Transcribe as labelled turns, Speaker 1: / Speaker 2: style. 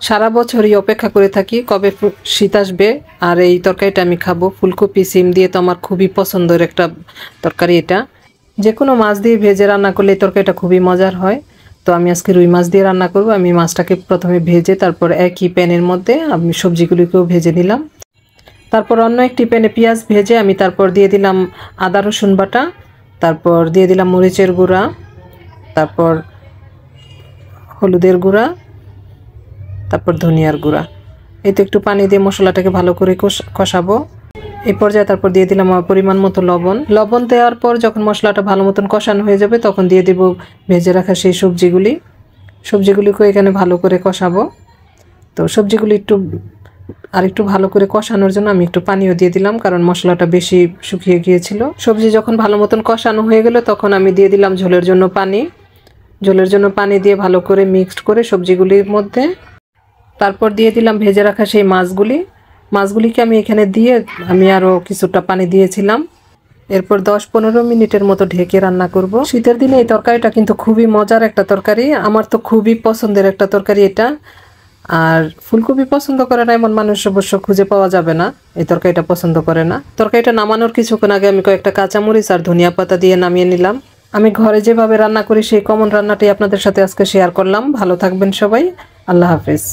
Speaker 1: সারা বছরই অপেক্ষা করে থাকি কবে শীত আসবে আর এই তরকারিটা আমি খাবো। ফুলকপি সিম দিয়ে তো আমার খুবই পছন্দের একটা তরকারি এটা। যে কোনো মাছ দিয়ে ভেজে রান্না করলে এই তরকারিটা খুবই মজার হয়। তো আমি আজকে রুই মাছ দিয়ে রান্না করব। আমি মাছটাকে প্রথমে ভেজে তারপর একই প্যানের মধ্যে আমি সবজিগুলিকেও ভেজে নিলাম। তারপর অন্য একটি প্যানে পেঁয়াজ ভেজে আমি তারপর দিয়ে দিলাম আদা রসুন বাটা, তারপর দিয়ে দিলাম মরিচের গুঁড়া, তারপর হলুদের গুঁড়া, তারপর ধনিয়ার গুঁড়া। এই তো একটু পানি দিয়ে মশলাটাকে ভালো করে কষাবো। এই পর্যায়ে তারপর দিয়ে দিলাম পরিমাণ মতো লবণ। লবণ দেওয়ার পর যখন মশলাটা ভালো মতন কষানো হয়ে যাবে তখন দিয়ে দেব ভেজে রাখা সেই সবজিগুলিকে এখানে ভালো করে কষাবো। তো সবজিগুলি একটু ভালো করে কষানোর জন্য আমি একটু পানিও দিয়ে দিলাম, কারণ মশলাটা বেশি শুকিয়ে গিয়েছিল। সবজি যখন ভালো মতন কষানো হয়ে গেল তখন আমি দিয়ে দিলাম ঝোলের জন্য পানি দিয়ে ভালো করে মিক্সড করে সবজিগুলির মধ্যে তারপর দিয়ে দিলাম ভেজে রাখা সেই মাছগুলিকে আমি এখানে দিয়ে আমি আরও কিছুটা পানি দিয়েছিলাম। এরপর 10-15 মিনিটের মতো ঢেকে রান্না করব। শীতের দিনে এই তরকারিটা কিন্তু খুবই মজার একটা তরকারি, আমার তো খুবই পছন্দের একটা তরকারি এটা। আর ফুলকপি পছন্দ করে না এমন মানুষ অবশ্য খুঁজে পাওয়া যাবে না এই তরকারিটা পছন্দ করে না। তরকারিটা নামানোর কিছুক্ষণ আগে আমি কয়েকটা কাঁচামরিচ আর ধনিয়া পাতা দিয়ে নামিয়ে নিলাম। আমি ঘরে যেভাবে রান্না করি সেই কমন রান্নাটি আপনাদের সাথে আজকে শেয়ার করলাম। ভালো থাকবেন সবাই, আল্লাহ হাফেজ।